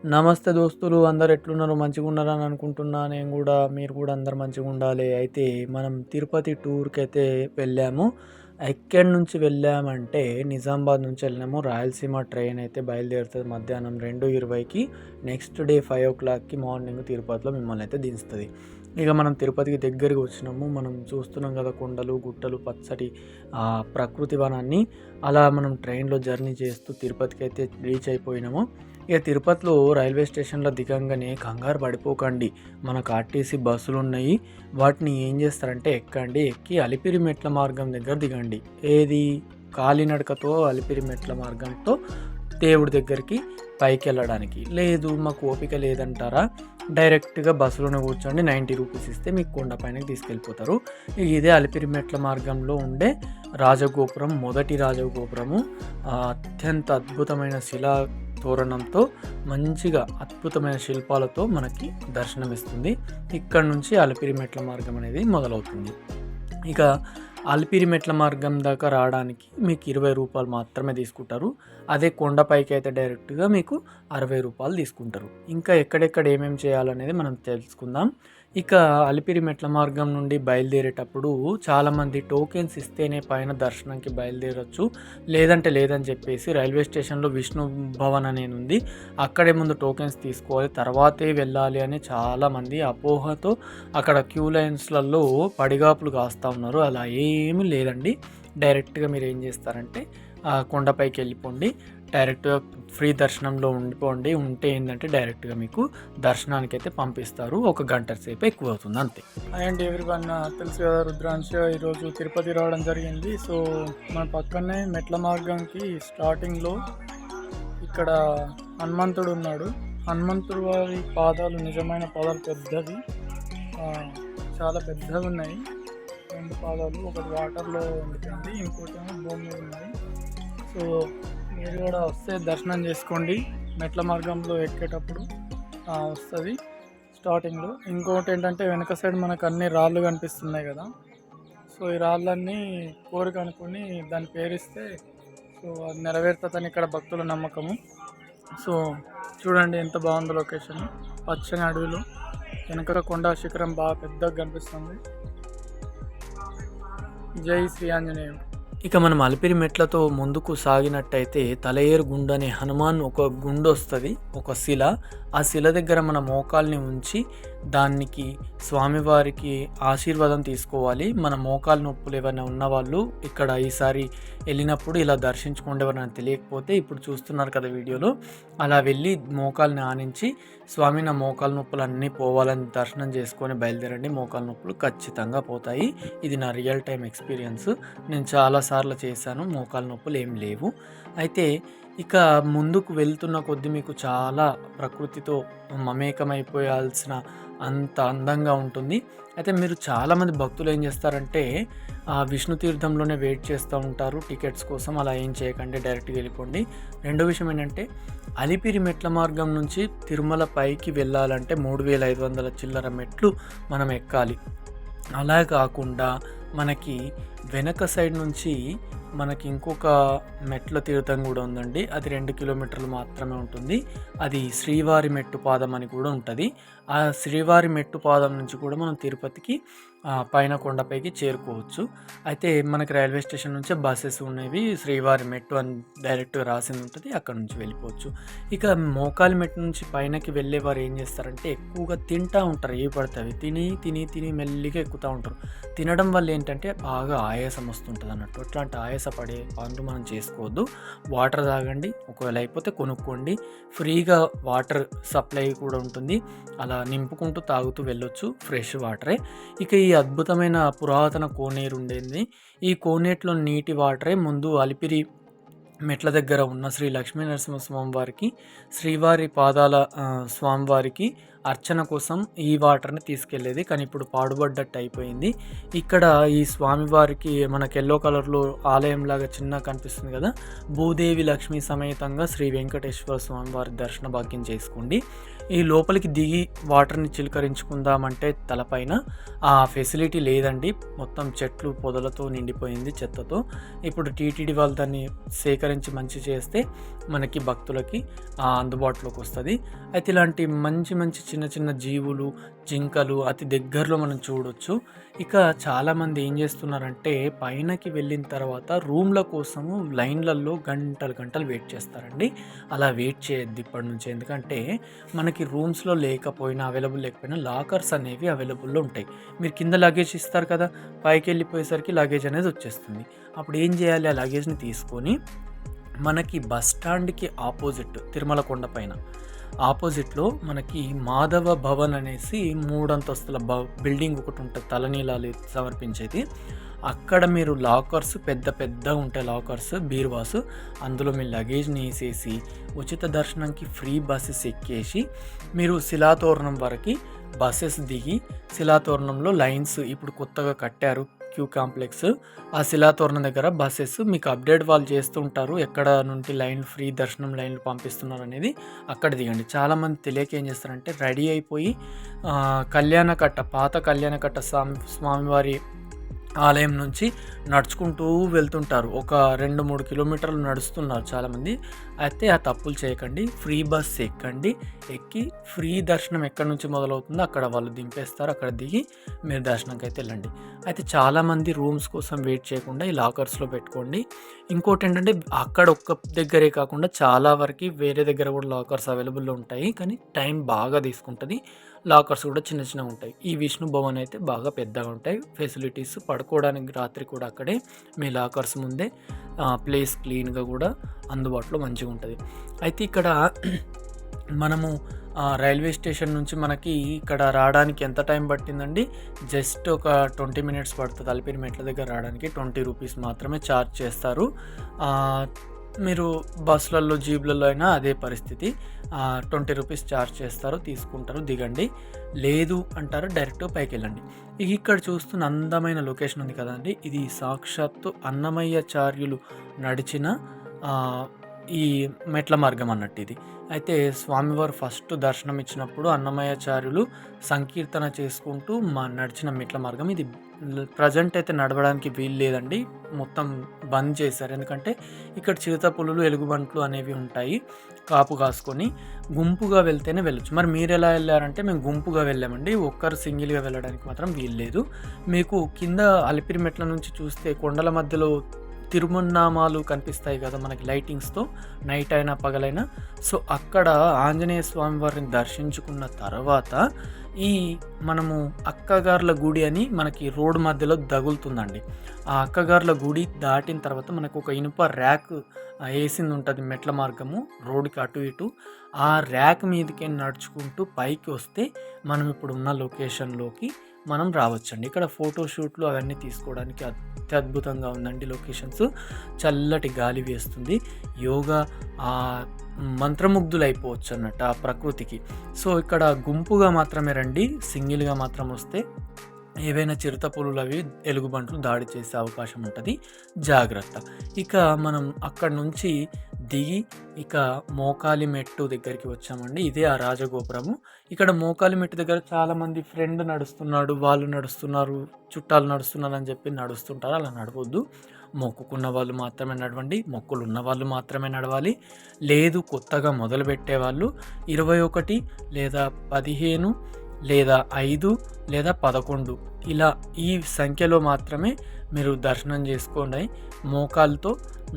నమస్తే దోస్తులు, అందరు ఎట్లున్నారు? మంచిగా ఉన్నారని అనుకుంటున్నా. నేను కూడా, మీరు కూడా అందరు మంచిగా ఉండాలి. అయితే మనం తిరుపతి టూర్‌కైతే వెళ్ళాము. ఎక్కడి నుంచి వెళ్ళామంటే నిజామాబాద్ నుంచి వెళ్ళినాము. రాయలసీమ ట్రైన్ అయితే బయలుదేరుతుంది మధ్యాహ్నం 2:20కి. నెక్స్ట్ డే 5:00కి మార్నింగ్ తిరుపతిలో మిమ్మల్ని అయితే దించుతుంది. ఇక మనం తిరుపతికి దగ్గరగా వచ్చినాము. మనం చూస్తున్నాం కదా, కొండలు గుట్టలు పచ్చటి ప్రకృతి వనాన్ని. అలా మనం ట్రైన్లో జర్నీ చేస్తూ తిరుపతికి అయితే రీచ్ అయిపోయినాము. ఇక తిరుపతిలో రైల్వే స్టేషన్లో దిగంగానే కంగారు పడిపోకండి. మనకు ఆర్టీసీ బస్సులు ఉన్నాయి. వాటిని ఏం చేస్తారంటే ఎక్కండి, ఎక్కి అలిపిరి మెట్ల మార్గం దగ్గర దిగండి. ఏది కాలినడకతో అలిపిరి మెట్ల మార్గంతో దేవుడి దగ్గరికి పైకి వెళ్ళడానికి. లేదు మాకు ఓపిక లేదంటారా, డైరెక్ట్గా బస్సులోనే కూర్చోండి, 90 రూపీస్ ఇస్తే మీకు కొండ పైనకి తీసుకెళ్ళిపోతారు. ఇదే అలిపిరి మెట్ల మార్గంలో ఉండే రాజగోపురం, మొదటి రాజగోపురము. అత్యంత అద్భుతమైన శిలా తోరణంతో మంచిగా అద్భుతమైన శిల్పాలతో మనకి దర్శనమిస్తుంది. ఇక్కడ నుంచి అలిపిరి మెట్ల మార్గం అనేది మొదలవుతుంది. ఇక అలిపిరి మెట్ల మార్గం దాకా రావడానికి మీకు 20 రూపాయలు మాత్రమే తీసుకుంటారు. అదే కొండపైకి అయితే డైరెక్ట్గా మీకు 60 రూపాయలు తీసుకుంటారు. ఇంకా ఎక్కడెక్కడ ఏమేమి చేయాలనేది మనం తెలుసుకుందాం. ఇక అలిపిరి మెట్ల మార్గం నుండి బయలుదేరేటప్పుడు చాలామంది టోకెన్స్ ఇస్తేనే పైన దర్శనంకి బయలుదేరచ్చు, లేదంటే లేదని చెప్పేసి రైల్వే స్టేషన్లో విష్ణు భవన్ అనేది ఉంది, అక్కడే ముందు టోకెన్స్ తీసుకోవాలి తర్వాతే వెళ్ళాలి అని చాలామంది అపోహతో అక్కడ క్యూ లైన్స్లలో పడిగాపులు కాస్తూ ఉన్నారు. అలా ఏమీ లేదండి. డైరెక్ట్గా మీరు ఏం చేస్తారంటే కొండపైకి వెళ్ళిపోండి, డైరెక్ట్గా ఫ్రీ దర్శనంలో ఉండిపోండి. ఉంటే ఏంటంటే డైరెక్ట్గా మీకు దర్శనానికి అయితే పంపిస్తారు. 1 గంట సేపు ఎక్కువ అవుతుంది అంతే. అండ్ ఎవ్రీవన్, తెలుసు కదా రుద్రాంశ, ఈరోజు తిరుపతి రావడం జరిగింది. సో మన పక్కనే మెట్ల మార్గంకి స్టార్టింగ్లో ఇక్కడ హనుమంతుడు ఉన్నాడు. హనుమంతుడు వారి పాదాలు నిజమైన పాదాలు పెద్దవి, చాలా పెద్దవి ఉన్నాయి. 2 పాదాలు, ఒకటి వాటర్లో ఉండిపోయింది, ఇంకోటి ఏమో భూమి మీద ఉన్నాయి. సో మీరు కూడా వస్తే దర్శనం చేసుకోండి. మెట్ల మార్గంలో ఎక్కేటప్పుడు వస్తుంది స్టార్టింగ్లో. ఇంకోటి ఏంటంటే వెనక సైడ్ మనకు అన్ని రాళ్ళు కనిపిస్తున్నాయి కదా, సో ఈ రాళ్ళన్నీ కోరిక అనుకుని దాన్ని పేరిస్తే సో అది నెరవేరుతుందని ఇక్కడ భక్తుల నమ్మకము. సో చూడండి ఎంత బాగుందో లొకేషన్, పచ్చని అడవిలో వెనక కొండ శిఖరం బాగా పెద్దగా కనిపిస్తుంది. జై శ్రీ ఆంజనేయుడు. ఇక మనం అలిపిరి మెట్లతో ముందుకు సాగినట్టయితే తలయేరు గుండు అనే హనుమాన్ ఒక గుండు వస్తుంది, ఒక శిల. ఆ శిల దగ్గర మన మోకాల్ని ఉంచి దానికి స్వామివారికి ఆశీర్వాదం తీసుకోవాలి. మన మోకాలు నొప్పులు ఏమైనా ఉన్నవాళ్ళు ఇక్కడ ఈసారి వెళ్ళినప్పుడు ఇలా దర్శించుకోండి. ఎవరైనా తెలియకపోతే ఇప్పుడు చూస్తున్నారు కదా వీడియోలో, అలా వెళ్ళి మోకాల్ని ఆనించి స్వామి నా మోకాలు నొప్పులు అన్నీ పోవాలని దర్శనం చేసుకొని బయలుదేరండి. మోకాలు నొప్పులు ఖచ్చితంగా పోతాయి. ఇది నా రియల్ టైం ఎక్స్పీరియన్స్. నేను చాలాసార్లు చేశాను, మోకాలు నొప్పులు ఏం లేవు. అయితే ఇక ముందుకు వెళ్తున్న కొద్దీ మీకు చాలా ప్రకృతితో మమేకమైపోయాల్సిన అంత అందంగా ఉంటుంది. అయితే మీరు చాలామంది భక్తులు ఏం చేస్తారంటే విష్ణు తీర్థంలోనే వెయిట్ చేస్తూ ఉంటారు టికెట్స్ కోసం. అలా ఏం చేయకండి, డైరెక్ట్గా వెళ్ళిపోండి. రెండో విషయం ఏంటంటే అలిపిరి మెట్ల మార్గం నుంచి తిరుమల పైకి వెళ్ళాలంటే 3500 చిల్లర మెట్లు మనం ఎక్కాలి. అలా కాకుండా మనకి వెనక సైడ్ నుంచి మనకి ఇంకొక మెట్ల తీర్థం కూడా ఉందండి. అది 2 కిలోమీటర్లు మాత్రమే ఉంటుంది. అది శ్రీవారి మెట్టు పాదం అని కూడా ఉంటుంది. ఆ శ్రీవారి మెట్టు పాదం నుంచి కూడా మనం తిరుపతికి పైన కొండపైకి చేరుకోవచ్చు. అయితే మనకి రైల్వే స్టేషన్ నుంచే బస్సెస్ ఉన్నవి, శ్రీవారి మెట్టు అని డైరెక్ట్గా రాసింది ఉంటుంది, అక్కడ నుంచి వెళ్ళిపోవచ్చు. ఇక మోకాలి మెట్టు నుంచి పైనకి వెళ్ళేవారు ఏం చేస్తారంటే ఎక్కువగా తింటూ ఉంటారు, ఏ పడతాయి తిని తిని తిని మెల్లిగా ఎక్కుతూ ఉంటారు. తినడం వల్ల ఏంటంటే బాగా ఆయాసం వస్తుంటుంది అన్నట్టు. అట్లాంటి ఆయాసపడే పనులు మనం చేసుకోవద్దు. వాటర్ తాగండి, ఒకవేళ అయిపోతే కొనుక్కోండి. ఫ్రీగా వాటర్ సప్లై కూడా ఉంటుంది, అలా నింపుకుంటూ తాగుతూ వెళ్ళొచ్చు, ఫ్రెష్ వాటరే. ఇక ఈ అద్భుతమైన పురాతన కోనేరు ఉండేది. ఈ కోనేటిలో నీటి వాటరే ముందు అలిపిరి మెట్ల దగ్గర ఉన్న శ్రీ లక్ష్మీ నరసింహస్వామి వారికి, శ్రీవారి పాదాల స్వామివారికి అర్చన కోసం ఈ వాటర్ని తీసుకెళ్లేది. కానీ ఇప్పుడు పాడుబడ్డట్టు అయిపోయింది. ఇక్కడ ఈ స్వామివారికి మనకు ఎల్లో కలర్లో ఆలయం లాగా చిన్న కనిపిస్తుంది కదా, భూదేవి లక్ష్మీ సమేతంగా శ్రీ వెంకటేశ్వర స్వామివారి దర్శన భాగ్యం చేసుకోండి. ఈ లోపలికి దిగి వాటర్ని చిలకరించుకుందామంటే తలపైన ఆ ఫెసిలిటీ లేదండి. మొత్తం చెట్లు పొదలతో నిండిపోయింది, చెత్తతో. ఇప్పుడు టీటీడీ వాళ్ళు దాన్ని సేకరించి మంచి చేస్తే మనకి భక్తులకి అందుబాటులోకి వస్తుంది. అయితే ఇలాంటి మంచి మంచి చిన్న చిన్న జీవులు, జింకలు అతి దగ్గరలో మనం చూడొచ్చు. ఇక చాలామంది ఏం చేస్తున్నారంటే పైనకి వెళ్ళిన తర్వాత రూమ్ల కోసము లైన్లలో గంటలు గంటలు వెయిట్ చేస్తారండి. అలా వెయిట్ చేయొద్దు ఇప్పటి నుంచి. ఎందుకంటే మనకి రూమ్స్లో లేకపోయినా, అవైలబుల్ లేకపోయినా లాకర్స్ అనేవి అవైలబుల్లో ఉంటాయి. మీరు కింద లగేజ్ ఇస్తారు కదా, పైకి వెళ్ళిపోయేసరికి లగేజ్ అనేది వచ్చేస్తుంది. అప్పుడు ఏం చేయాలి, ఆ లగేజ్ని తీసుకొని మనకి బస్ స్టాండ్కి ఆపోజిట్ తిరుమల కొండ పైన ఆపోజిట్లో మనకి మాధవ భవన్ అనేసి 3 అంతస్తుల బిల్డింగ్ ఒకటి ఉంటుంది, తలనీలాలు సమర్పించేది. అక్కడ మీరు లాకర్స్ పెద్ద పెద్దగా ఉంటాయి, లాకర్స్ బీరువాసు, అందులో మీ లగేజ్ని వేసేసి ఉచిత దర్శనంకి ఫ్రీ బస్సెస్ ఎక్కేసి మీరు శిలాతోరణం వరకు బస్సెస్ దిగి, శిలాతోరణంలో లైన్స్ ఇప్పుడు కొత్తగా కట్టారు క్యూ కాంప్లెక్స్, ఆ శిలాతోరణం దగ్గర బస్సెస్ మీకు అప్డేట్ వాళ్ళు చేస్తూ ఉంటారు, ఎక్కడ నుండి లైన్ ఫ్రీ దర్శనం లైన్లు పంపిస్తున్నారు అనేది. అక్కడ దిగండి. చాలామంది తెలియక ఏం చేస్తారంటే రెడీ అయిపోయి కళ్యాణకట్ట, పాత కళ్యాణకట్ట స్వామివారి ఆలయం నుంచి నడుచుకుంటూ వెళ్తుంటారు. ఒక 2-3 కిలోమీటర్లు నడుస్తున్నారు చాలామంది. అయితే ఆ తప్పులు చేయకండి, ఫ్రీ బస్ ఎక్కండి. ఎక్కి ఫ్రీ దర్శనం ఎక్కడి నుంచి మొదలవుతుందో అక్కడ వాళ్ళు దింపేస్తారు, అక్కడ దిగి మీరు దర్శనంకి అయితే వెళ్ళండి. అయితే చాలామంది రూమ్స్ కోసం వెయిట్ చేయకుండా ఈ లాకర్స్లో పెట్టుకోండి. ఇంకోటి ఏంటంటే అక్కడ ఒక్క దగ్గరే కాకుండా చాలా వరకు వేరే దగ్గర కూడా లాకర్స్ అవైలబుల్లో ఉంటాయి, కానీ టైం బాగా తీసుకుంటుంది. లాకర్స్ కూడా చిన్న చిన్నగా ఉంటాయి. ఈ విష్ణు భవన్ అయితే బాగా పెద్దగా ఉంటాయి ఫెసిలిటీస్. పడుకోవడానికి రాత్రి కూడా అక్కడే మీ లాకర్స్ ముందే ప్లేస్ క్లీన్గా కూడా అందుబాటులో మంచిగా ఉంటుంది. అయితే ఇక్కడ మనము రైల్వే స్టేషన్ నుంచి మనకి ఇక్కడ రావడానికి ఎంత టైం పట్టిందండి, జస్ట్ ఒక 20 మినిట్స్ పడుతుంది. అలిపిరి మెట్ల దగ్గర రావడానికి 20 రూపీస్ మాత్రమే ఛార్జ్ చేస్తారు. మీరు బస్సులలో, జీబులలో అయినా అదే పరిస్థితి. 20 రూపీస్ ఛార్జ్ చేస్తారు, తీసుకుంటారు, దిగండి. లేదు అంటారు డైరెక్ట్ పైకి వెళ్ళండి. ఇక్కడ చూస్తున్న అందమైన లొకేషన్ ఉంది కదండి, ఇది సాక్షాత్తు అన్నమయ్యాచార్యులు నడిచిన ఈ మెట్ల మార్గం అన్నట్టు ఇది. అయితే స్వామివారు ఫస్ట్ దర్శనం ఇచ్చినప్పుడు అన్నమయ్యాచార్యులు సంకీర్తన చేసుకుంటూ నడిచిన మెట్ల మార్గం ఇది. ప్రజెంట్ అయితే నడవడానికి వీలు లేదండి, మొత్తం బంద్ చేశారు. ఎందుకంటే ఇక్కడ చిరుత పులులు, ఎలుగుబంట్లు అనేవి ఉంటాయి. కాపు కాసుకొని గుంపుగా వెళ్తేనే వెళ్ళొచ్చు. మరి మీరు ఎలా వెళ్ళారంటే మేము గుంపుగా వెళ్ళామండి, ఒక్కరు సింగిల్గా వెళ్ళడానికి మాత్రం వీలు లేదు. మీకు కింద అలిపిరి మెట్ల నుంచి చూస్తే కొండల మధ్యలో తిరుమన్నామాలు కనిపిస్తాయి కదా మనకి లైటింగ్స్తో, నైట్ అయినా పగలైనా. సో అక్కడ ఆంజనేయ స్వామి వారిని దర్శించుకున్న తర్వాత ఈ మనము అక్కగార్ల గుడి అని మనకి రోడ్డు మధ్యలో తగులుతుందండి. ఆ అక్కగార్ల గుడి దాటిన తర్వాత మనకు ఒక ఇనుప ర్యాక్ వేసింది ఉంటుంది మెట్ల మార్గము రోడ్డుకి అటు ఇటు. ఆ ర్యాక్ మీదకి నడుచుకుంటూ పైకి వస్తే మనం ఇప్పుడు ఉన్న లొకేషన్లోకి మనం రావచ్చండి. ఇక్కడ ఫోటోషూట్లు అవన్నీ తీసుకోవడానికి అత్యద్భుతంగా ఉందండి లొకేషన్స్. చల్లటి గాలి వేస్తుంది, యోగా మంత్రముగ్ధులు అయిపోవచ్చు అన్నట్టు ఆ ప్రకృతికి. సో ఇక్కడ గుంపుగా మాత్రమే రండి, సింగిల్గా మాత్రం వస్తే ఏవైనా చిరుత పులులు అవి ఎలుగుబంట్లు దాడి చేసే అవకాశం ఉంటుంది, జాగ్రత్త. ఇక మనం అక్కడ నుంచి దిగి ఇక మోకాలి మెట్టు దగ్గరికి వచ్చామండి. ఇదే ఆ రాజగోపురము. ఇక్కడ మోకాలి మెట్టు దగ్గర చాలామంది ఫ్రెండ్ నడుస్తున్నాడు, వాళ్ళు నడుస్తున్నారు, చుట్టాలు నడుస్తున్నారు అని చెప్పి నడుస్తుంటారు. అలా నడవద్దు. మొక్కుకున్న వాళ్ళు మాత్రమే నడవండి, మొక్కులు ఉన్న వాళ్ళు మాత్రమే నడవాలి. లేదు కొత్తగా మొదలుపెట్టే వాళ్ళు 21 లేదా 15 లేదా 5 లేదా 11 ఇలా ఈ సంఖ్యలో మాత్రమే మీరు దర్శనం చేసుకోండి. మోకాలతో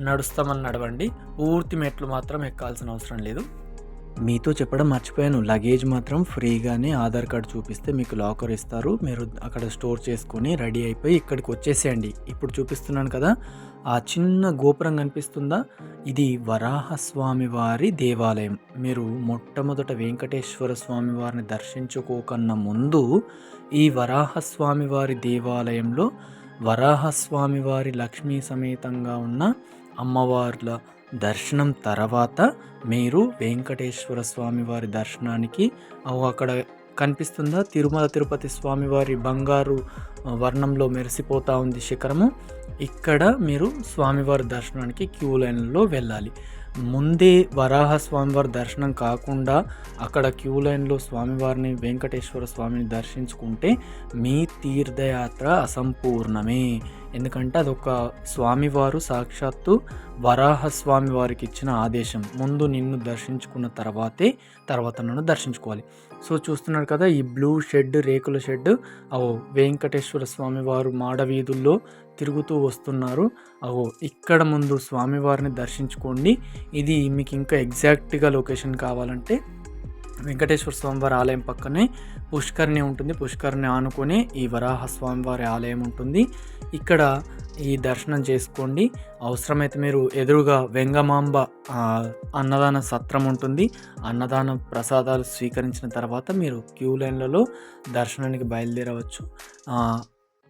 నడుస్తామని నడవండి, పూర్తి మెట్లు మాత్రం ఎక్కాల్సిన అవసరం లేదు. మీతో చెప్పడం మర్చిపోయాను, లగేజ్ మాత్రం ఫ్రీగానే ఆధార్ కార్డు చూపిస్తే మీకు లాకర్ ఇస్తారు. మీరు అక్కడ స్టోర్ చేసుకొని రెడీ అయిపోయి ఇక్కడికి వచ్చేసేయండి. ఇప్పుడు చూపిస్తున్నాను కదా, ఆ చిన్న గోపురం కనిపిస్తుందా, ఇది వరాహస్వామి వారి దేవాలయం. మీరు మొట్టమొదట వెంకటేశ్వర స్వామి వారిని దర్శించుకోకన్నా ముందు ఈ వరాహస్వామి వారి దేవాలయంలో వరాహస్వామి వారి లక్ష్మీ సమేతంగా ఉన్న అమ్మవార్ల దర్శనం తర్వాత మీరు వెంకటేశ్వర స్వామి వారి దర్శనానికి అక్కడ కనిపిస్తుందా? తిరుమల తిరుపతి స్వామివారి బంగారు వర్ణంలో మెరిసిపోతూ ఉంది శిఖరము. ఇక్కడ మీరు స్వామివారి దర్శనానికి క్యూ లైన్లో వెళ్ళాలి. ముందే వరాహ స్వామివారి దర్శనం కాకుండా అక్కడ క్యూ లైన్లో స్వామివారిని, వెంకటేశ్వర స్వామిని దర్శించుకుంటే మీ తీర్థయాత్ర అసంపూర్ణమే. ఎందుకంటే అదొక స్వామివారు సాక్షాత్తు వరాహ స్వామివారికి ఇచ్చిన ఆదేశం. ముందు నిన్ను దర్శించుకున్న తర్వాత నన్ను దర్శించుకోవాలి. సో చూస్తున్నారు కదా, ఈ బ్లూ షెడ్, రేకుల షెడ్, వెంకటేశ్వర స్వామివారు మాడవీధుల్లో తిరుగుతూ వస్తున్నారు. ఇక్కడ ముందు స్వామివారిని దర్శించుకోండి. ఇది మీకు ఇంకా ఎగ్జాక్ట్గా లొకేషన్ కావాలంటే వెంకటేశ్వర స్వామివారి ఆలయం పక్కనే పుష్కరిణి ఉంటుంది. పుష్కరిణి ఆనుకొని ఈ వరాహ స్వామివారి ఆలయం ఉంటుంది. ఇక్కడ ఈ దర్శనం చేసుకోండి. అవసరమైతే మీరు ఎదురుగా వెంగమాంబ అన్నదాన సత్రం ఉంటుంది. అన్నదాన ప్రసాదాలు స్వీకరించిన తర్వాత మీరు క్యూ లైన్లలో దర్శనానికి బయలుదేరవచ్చు.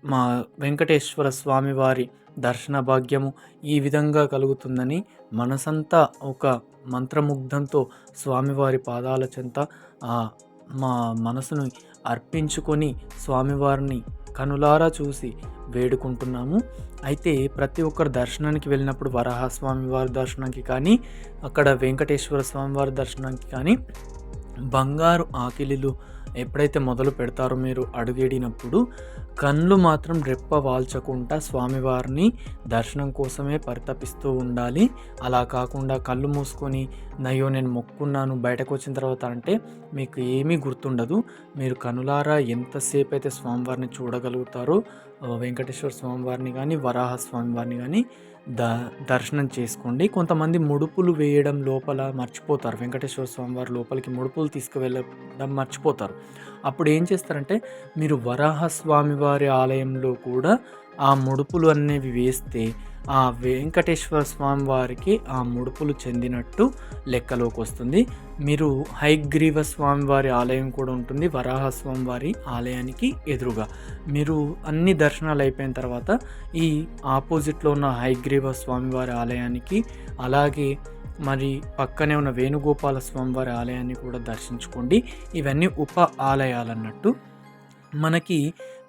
మా వెంకటేశ్వర స్వామివారి దర్శన భాగ్యము ఈ విధంగా కలుగుతుందని మనసంతా ఒక మంత్రముగ్ధంతో స్వామివారి పాదాల చెంత మా మనసును అర్పించుకొని స్వామివారిని కనులారా చూసి వేడుకుంటున్నాము. అయితే ప్రతి ఒక్కరు దర్శనానికి వెళ్ళినప్పుడు వరాహ స్వామివారి దర్శనానికి కానీ, అక్కడ వెంకటేశ్వర స్వామివారి దర్శనానికి కానీ బంగారు ఆకిలిలు ఎప్పుడైతే మొదలు పెడతారో మీరు అడుగేడినప్పుడు కళ్ళు మాత్రం రెప్ప వాల్చకుండా స్వామివారిని దర్శనం కోసమే పరితపిస్తూ ఉండాలి. అలా కాకుండా కళ్ళు మూసుకొని నయ్యో నేను మొక్కున్నాను బయటకు వచ్చిన తర్వాత అంటే మీకు ఏమీ గుర్తుండదు. మీరు కనులారా ఎంతసేపు అయితే స్వామివారిని చూడగలుగుతారో వెంకటేశ్వర స్వామివారిని కానీ, వరాహ స్వామివారిని కానీ దర్శనం చేసుకోండి. కొంతమంది ముడుపులు వేయడం లోపల మర్చిపోతారు. వెంకటేశ్వర స్వామివారి లోపలికి ముడుపులు తీసుకువెళ్ళడం మర్చిపోతారు. అప్పుడు ఏం చేస్తారంటే మీరు వరాహ స్వామివారి ఆలయంలో కూడా ఆ ముడుపులు అనేవి వేస్తే ఆ వెంకటేశ్వర స్వామివారికి ఆ ముడుపులు చెందినట్టు లెక్కలోకి వస్తుంది. మీరు హయగ్రీవ స్వామివారి ఆలయం కూడా ఉంటుంది వరాహ స్వామివారి ఆలయానికి ఎదురుగా. మీరు అన్ని దర్శనాలు అయిపోయిన తర్వాత ఈ ఆపోజిట్లో ఉన్న హయగ్రీవ స్వామివారి ఆలయానికి, అలాగే మరి పక్కనే ఉన్న వేణుగోపాల స్వామివారి ఆలయాన్ని కూడా దర్శించుకోండి. ఇవన్నీ ఉప ఆలయాలన్నట్టు. మనకి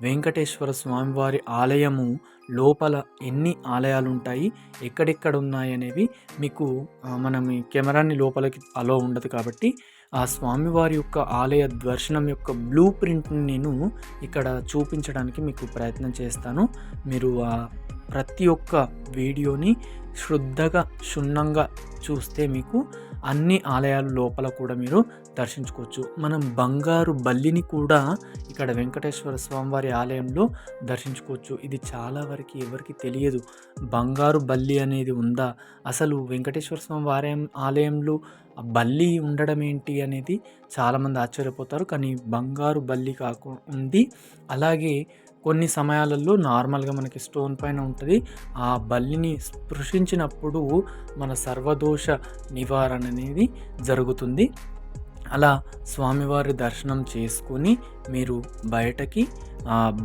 వెంకటేశ్వర స్వామివారి ఆలయము లోపల ఎన్ని ఆలయాలు ఉంటాయి, ఎక్కడెక్కడ ఉన్నాయి అనేవి మీకు మనం ఈ కెమెరాని లోపలికి అలో ఉండదు కాబట్టి ఆ స్వామివారి యొక్క ఆలయ దర్శనం యొక్క బ్లూ ప్రింట్ని నేను ఇక్కడ చూపించడానికి మీకు ప్రయత్నం చేస్తాను. మీరు ప్రతి ఒక్క వీడియోని శ్రద్ధగా క్షుణ్ణంగా చూస్తే మీకు అన్ని ఆలయాల లోపల కూడా మీరు దర్శించుకోవచ్చు. మనం బంగారు బల్లిని కూడా ఇక్కడ వెంకటేశ్వర స్వామివారి ఆలయంలో దర్శించుకోవచ్చు. ఇది చాలా వరకు ఎవరికి తెలియదు. బంగారు బల్లి అనేది ఉందా, అసలు వెంకటేశ్వర స్వామి ఆలయంలో బల్లి ఉండడం ఏంటి అనేది చాలామంది ఆశ్చర్యపోతారు. కానీ బంగారు బల్లి ఉంది. అలాగే కొన్ని సమయాలలో నార్మల్గా మనకి స్టోన్ పైన ఉంటుంది. ఆ బల్లిని స్పృశించినప్పుడు మన సర్వదోష నివారణ అనేది జరుగుతుంది. స్వామివారి దర్శనం చేసుకుని మీరు బయటకి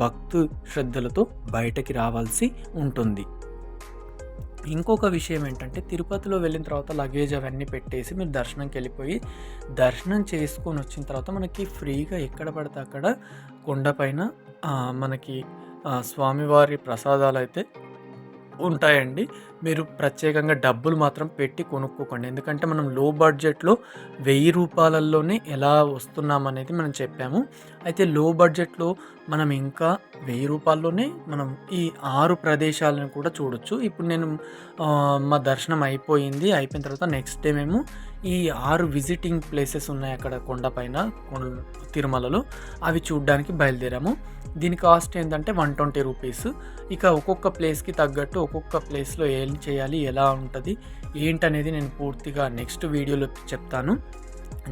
భక్తు శ్రద్ధలతో బయటకి రావాల్సి ఉంటుంది. ఇంకొక విషయం ఏంటంటే తిరుపతిలో వెళ్ళిన తర్వాత లగేజ్ అవన్నీ పెట్టేసి మీరు దర్శనంకి వెళ్ళిపోయి దర్శనం చేసుకొని వచ్చిన తర్వాత మనకి ఫ్రీగా ఎక్కడ పడితే అక్కడ కొండపైన మనకి స్వామివారి ప్రసాదాలు అయితే ఉంటాయండి. మీరు ప్రత్యేకంగా డబ్బులు మాత్రం పెట్టి కొనుక్కోకండి. ఎందుకంటే మనం లో బడ్జెట్లో 1000 రూపాయలలోనే ఎలా వస్తున్నామనేది మనం చెప్పాము. అయితే లో బడ్జెట్లో మనం ఇంకా 1000 రూపాయల్లోనే మనం ఈ 6 ప్రదేశాలను కూడా చూడొచ్చు. ఇప్పుడు నేను మా దర్శనం అయిపోయిన తర్వాత నెక్స్ట్ డే మేము ఈ 6 విజిటింగ్ ప్లేసెస్ ఉన్నాయి అక్కడ కొండపైన తిరుమలలో, అవి చూడడానికి బయలుదేరాము. దీని కాస్ట్ ఏంటంటే 120 రూపీస్. ఇక ఒక్కొక్క ప్లేస్కి తగ్గట్టు ఒక్కొక్క ప్లేస్లో ఏం చేయాలి, ఎలా ఉంటుంది ఏంటనేది నేను పూర్తిగా నెక్స్ట్ వీడియోలో చెప్తాను.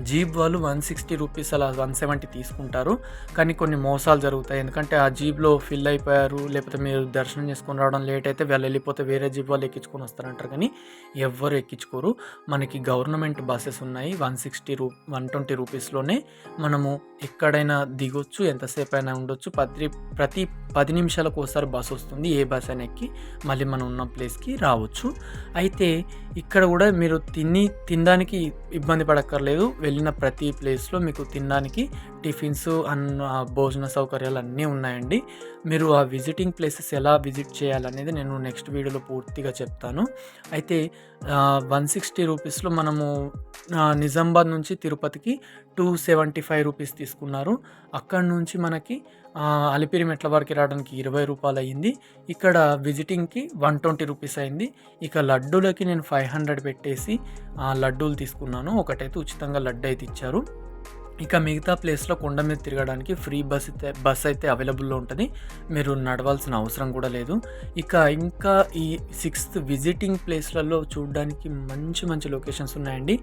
జీప్ వాళ్ళు 160 రూపీస్ అలా 170 తీసుకుంటారు. కానీ కొన్ని మోసాలు జరుగుతాయి. ఎందుకంటే ఆ జీప్లో ఫిల్ అయిపోయారు, లేకపోతే మీరు దర్శనం చేసుకొని రావడం లేట్ అయితే వాళ్ళు వెళ్ళిపోతే వేరే జీప్ వాళ్ళు ఎక్కించుకొని వస్తారంటారు. కానీ ఎవ్వరు ఎక్కించుకోరు. మనకి గవర్నమెంట్ బస్సెస్ ఉన్నాయి. 120 రూపీస్లోనే మనము ఎక్కడైనా దిగొచ్చు, ఎంతసేపు అయినా ఉండొచ్చు. ప్రతి 10 నిమిషాలకు ఒకసారి బస్సు వస్తుంది. ఏ బస్ అయినా ఎక్కి మళ్ళీ మనం ఉన్న ప్లేస్కి రావచ్చు. అయితే ఇక్కడ కూడా మీరు తినడానికి ఇబ్బంది పడక్కర్లేదు. వెళ్ళిన ప్రతి ప్లేస్లో మీకు తినడానికి టిఫిన్స్ భోజన సౌకర్యాలు అన్నీ ఉన్నాయండి. మీరు ఆ విజిటింగ్ ప్లేసెస్ ఎలా విజిట్ చేయాలనేది నేను నెక్స్ట్ వీడియోలో పూర్తిగా చెప్తాను. అయితే 160 రూపీస్లో మనము నిజామాబాద్ నుంచి తిరుపతికి 275 రూపీస్ తీసుకున్నారు. అక్కడి నుంచి మనకి అలిపిరి మెట్ల వరకు రావడానికి 20 రూపాయలు అయ్యింది. ఇక్కడ విజిటింగ్కి 120 రూపీస్ అయింది. ఇక లడ్డూలకి నేను 500 పెట్టేసి లడ్డూలు తీసుకున్నాను. ఒకటైతే ఉచితంగా లడ్డు అయితే ఇచ్చారు. ఇక మిగతా ప్లేస్లో కొండ మీద తిరగడానికి ఫ్రీ బస్ అయితే అవైలబుల్లో ఉంటుంది. మీరు నడవాల్సిన అవసరం కూడా లేదు. ఇంకా ఈ 6th విజిటింగ్ ప్లేస్లలో చూడడానికి మంచి మంచి లొకేషన్స్ ఉన్నాయండి.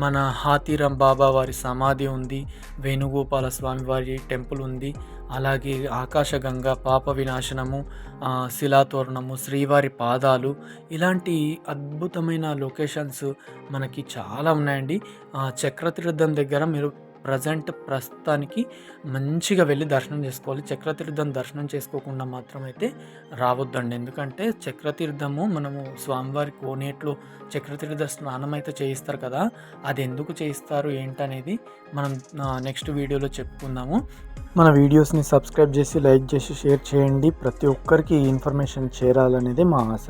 మన హాతీరాం బాబా వారి సమాధి ఉంది, వేణుగోపాల స్వామి వారి టెంపుల్ ఉంది, అలాగే ఆకాశగంగా, పాప వినాశనము, శిలాతోరణము, శ్రీవారి పాదాలు, ఇలాంటి అద్భుతమైన లొకేషన్స్ మనకి చాలా ఉన్నాయండి. చక్రతీర్థం దగ్గర మీరు ప్రస్తుతానికి మంచిగా వెళ్ళి దర్శనం చేసుకోవాలి. చక్రతీర్థం దర్శనం చేసుకోకుండా మాత్రం అయితే రావద్దండి. ఎందుకంటే చక్రతీర్థము మనము స్వామివారి కోనేట్లో చక్రతీర్థ స్నానం అయితే చేయిస్తారు కదా, అది ఎందుకు చేయిస్తారు ఏంటనేది మనం నెక్స్ట్ వీడియోలో చెప్పుకుందాము. మన వీడియోస్ని సబ్స్క్రైబ్ చేసి, లైక్ చేసి, షేర్ చేయండి. ప్రతి ఒక్కరికి ఈ ఇన్ఫర్మేషన్ చేరాలనేది మా ఆశ.